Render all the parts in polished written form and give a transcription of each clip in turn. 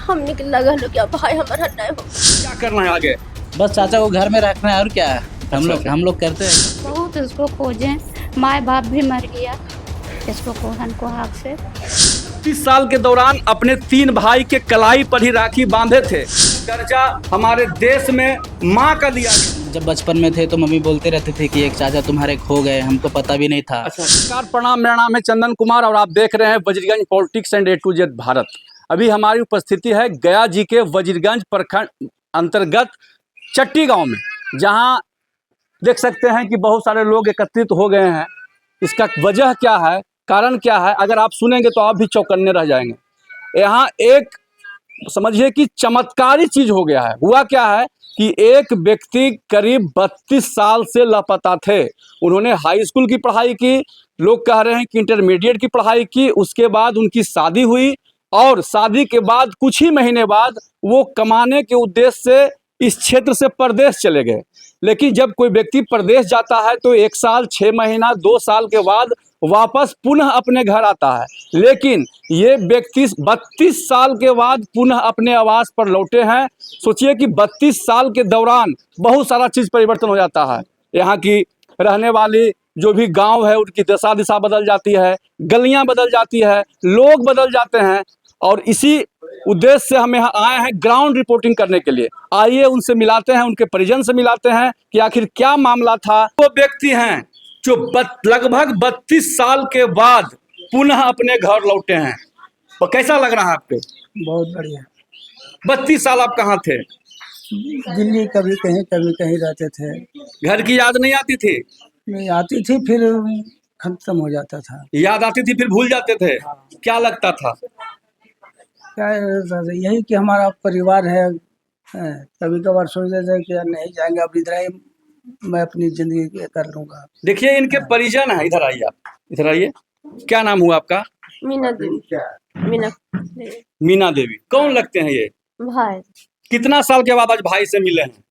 हमने के लगा लो क्या भाई हमारा नहीं हो। क्या करना है आगे? बस चाचा को घर में रखना है और क्या है। हम लोग करते हैं। बहुत उसको खोजें, माँ बाप भी मर गया इसको कोहन को हाथ से। 30 साल के दौरान अपने 3 भाई के कलाई पर ही राखी बांधे थे। दर्जा हमारे देश में माँ का दिया गया। जब बचपन में थे तो मम्मी बोलते रहते थे कि एक चाचा तुम्हारे खो गए, हमको पता भी नहीं था। अच्छा, नमस्कार, प्रणाम। मेरा नाम है चंदन कुमार और आप देख रहे हैं Wazirganj politics and A to Z Bharat. अभी हमारी उपस्थिति है गया जी के वजीरगंज प्रखंड अंतर्गत चट्टी गांव में, जहां देख सकते हैं कि बहुत सारे लोग एकत्रित हो गए हैं। इसका वजह क्या है, कारण क्या है, अगर आप सुनेंगे तो आप भी चौकन्ने रह जाएंगे। यहाँ एक समझिए कि चमत्कारी चीज हो गया है। हुआ क्या है कि एक व्यक्ति करीब 32 साल से लापता थे। उन्होंने हाई स्कूल की पढ़ाई की, लोग कह रहे हैं कि इंटरमीडिएट की पढ़ाई की। उसके बाद उनकी शादी हुई और शादी के बाद कुछ ही महीने बाद वो कमाने के उद्देश्य से इस क्षेत्र से परदेश चले गए। लेकिन जब कोई व्यक्ति परदेश जाता है तो 1 साल 6 महीना 2 साल के बाद वापस पुनः अपने घर आता है। लेकिन ये व्यक्ति 32 साल के बाद पुनः अपने आवास पर लौटे हैं। सोचिए कि 32 साल के दौरान बहुत सारा चीज़ परिवर्तन हो जाता है। यहाँ की रहने वाली जो भी गांव है उनकी दशा दिशा बदल जाती है, गलियां बदल जाती है, लोग बदल जाते हैं। और इसी उद्देश्य से हम यहाँ आए हैं ग्राउंड रिपोर्टिंग करने के लिए। आइए उनसे मिलाते हैं, उनके परिजन से मिलाते हैं कि आखिर क्या मामला था। वो व्यक्ति हैं जो लगभग 32 साल के बाद पुनः अपने घर लौटे हैं। तो कैसा लग रहा है आपको? बहुत बढ़िया। 32 साल आप कहाँ थे? दिल्ली कभी कहीं रहते थे। घर की याद नहीं आती थी? नहीं आती थी, फिर खत्म हो जाता था। याद आती थी फिर भूल जाते थे। क्या लगता था? क्या रहता था, यही कि हमारा परिवार है। कभी कभार सोचते थे कि नहीं जाएंगे, अब इधर ही मैं अपनी जिंदगी कर लूंगा। देखिए इनके परिजन है। इधर आइए, आप इधर आइए। क्या नाम हुआ आपका? मीना देवी। मीना मीना देवी। कौन लगते हैं ये? भाई। कितना साल के बाद आज भाई से मिले हैं?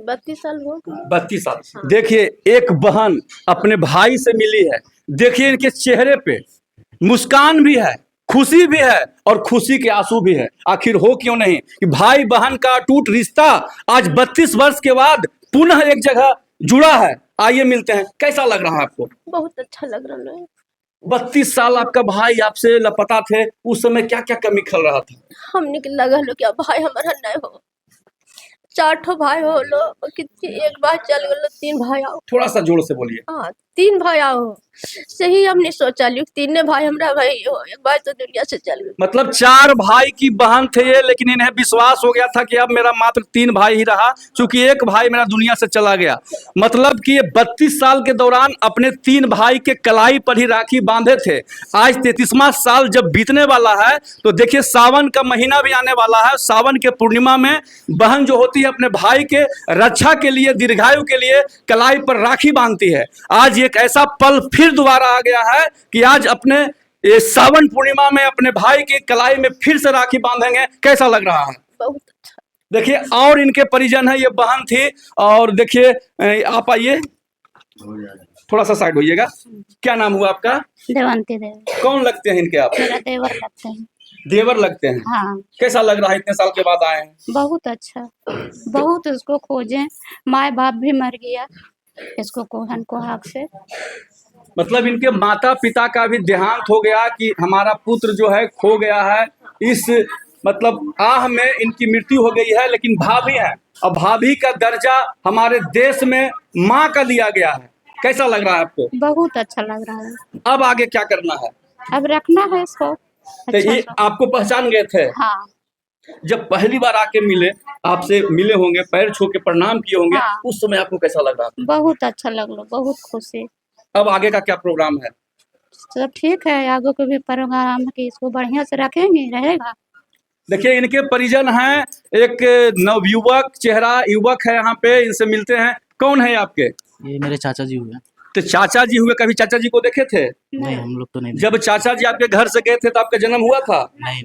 32 साल हो गए। 32 साल। देखिए एक बहन अपने भाई से मिली है। देखिए इनके चेहरे पे मुस्कान भी है, खुशी भी है और खुशी के आंसू भी है। आखिर हो क्यों नहीं कि भाई बहन का अटूट रिश्ता आज 32 वर्ष के बाद पुनः एक जगह जुड़ा है। आइए मिलते हैं। कैसा लग रहा है आपको? बहुत अच्छा लग रहा है। 32 साल आपका भाई आपसे लापता थे, उस समय क्या क्या कमी खल रहा था? हमने के लगा लो क्या भाई हमारा नहीं हो। 4 ठो भाई हो लो, कितनी एक बार चल गए 3 भाई आओ। थोड़ा सा जोर से बोलिए। हाँ 3 भाई आओ। सही हमने सोचा लियो 3 भाई हमरा भाई हो, एक बार तो दुनिया से चल गए। मतलब 4 भाई की बहन थे ये, लेकिन इन्हें विश्वास हो गया था कि अब मेरा मात्र 3 भाई ही रहा, क्योंकि एक भाई मेरा दुनिया से चला गया। मतलब कि ये 32 साल के दौरान अपने 3 भाई के कलाई पर ही राखी बांधे थे। आज 33वां साल जब बीतने वाला है तो देखिए सावन का महीना भी आने वाला है। सावन के पूर्णिमा में बहन जो होती है अपने भाई के रक्षा के लिए, दीर्घायु के लिए कलाई पर राखी बांधती है। आज एक ऐसा पल फिर दोबारा आ गया है कि आज अपने ये सावन पूर्णिमा में अपने भाई की कलाई में फिर से राखी बांधेंगे। कैसा लग रहा है? बहुत अच्छा। देखिए और इनके परिजन है, ये बहन थी। और देखिए आप आइए, थोड़ा सा साइड होइएगा। क्या नाम हुआ आपका? देवंती देवी। कौन लगते हैं इनके आप? मेरा देवर लगते हैं। देवर लगते हैं। हाँ कैसा लग रहा है इतने साल के बाद आए हैं? बहुत अच्छा। बहुत उसको खोजें, माँ बाप भी मर गया इसको कोहन को हाथ से। मतलब इनके माता पिता का भी देहांत हो गया कि हमारा पुत्र जो है खो गया है। इस मतलब आह में इनकी मृत्यु हो गई है। लेकिन भाभी है और भाभी का दर्जा हमारे देश में माँ का दिया गया है। कैसा लग रहा है आपको? बहुत अच्छा लग रहा है। अब आगे क्या करना है? अब रखना है इसको तो अच्छा ये सा। आपको पहचान गए थे? हाँ जब पहली बार आके मिले, आपसे मिले होंगे, पैर छू के प्रणाम किए होंगे। हाँ। उस समय आपको कैसा लग रहा था? बहुत अच्छा लग रहा, बहुत खुशी। अब आगे का क्या प्रोग्राम है? सब ठीक है, आगे को भी प्रोग्राम है कि इसको बढ़िया से रखेंगे, रहेगा। देखिए इनके परिजन हैं, एक नवयुवक चेहरा युवक है यहाँ पे, इनसे मिलते हैं। कौन है आपके? ये मेरे चाचा जी हुए। तो चाचा जी हुए, कभी चाचा जी को देखे थे? नहीं, हम लोग तो नहीं। जब चाचा जी आपके घर से गए थे तो आपका जन्म हुआ था? नहीं।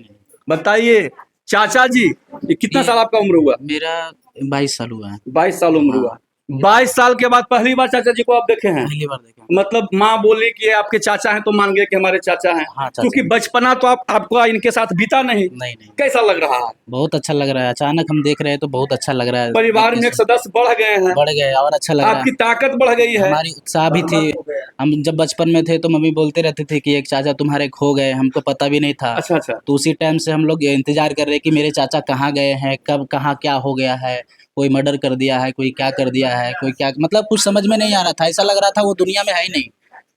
बताइए चाचा जी, ये कितना साल आपका उम्र हुआ? मेरा 22 साल हुआ है। 22 साल उम्र हुआ। 22 साल के बाद पहली बार चाचा जी को आप देखे हैं? पहली बार देखा। मतलब माँ बोली कि ये आपके चाचा हैं तो मान गए कि हमारे चाचा हैं। हाँ, चाचा। क्योंकि बचपना तो आपको इनके साथ बीता नहीं। नहीं नहीं, कैसा लग रहा है? बहुत अच्छा लग रहा है। अचानक हम देख रहे हैं तो बहुत अच्छा लग रहा है। परिवार में देखने एक से सदस्य बढ़ गए हैं, बढ़ गए और अच्छा लग रहा आपकी है। ताकत बढ़ गई है। हमारी उत्साह भी थी। हम जब बचपन में थे तो मम्मी बोलते रहते थे कि एक चाचा तुम्हारे खो गए, हमको पता भी नहीं था। अच्छा अच्छा। तो उसी टाइम से हम लोग इंतजार कर रहे हैं कि मेरे चाचा कहाँ गए हैं, कब कहाँ क्या हो गया है, कोई मर्डर कर दिया है, कोई क्या कर दिया है, कोई क्या, मतलब कुछ समझ में नहीं आ रहा था। ऐसा लग रहा था वो दुनिया में है ही नहीं,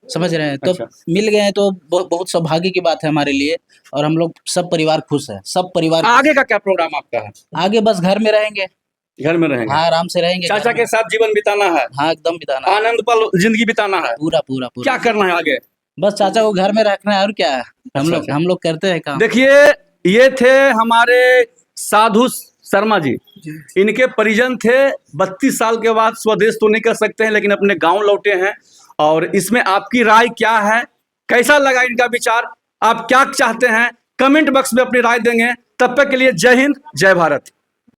समझ रहे हैं। तो अच्छा। मिल गए हैं तो बहुत सौभाग्य की बात है हमारे लिए। और हम लोग सब परिवार खुश है, सब परिवार। आगे का क्या प्रोग्राम आपका है? आगे बस घर में रहेंगे, घर में रहेंगे, हाँ आराम से रहेंगे। चाचा घर के में। साथ जीवन बिताना है, हाँ एकदम बिताना है। आनंद पल जिंदगी बिताना है। पूरा पूरा पूरा क्या करना है आगे? बस चाचा को घर में रखना है और क्या है। अच्छा, अच्छा। हम लोग करते हैं काम। देखिए ये थे हमारे साधु शर्मा जी। इनके परिजन थे। 32 साल के बाद स्वदेश तो नहीं कर सकते हैं लेकिन अपने गांव लौटे हैं। और इसमें आपकी राय क्या है? कैसा लगा इनका विचार? आप क्या चाहते हैं? कमेंट बॉक्स में अपनी राय देंगे। तब तक के लिए जय हिंद, जय भारत।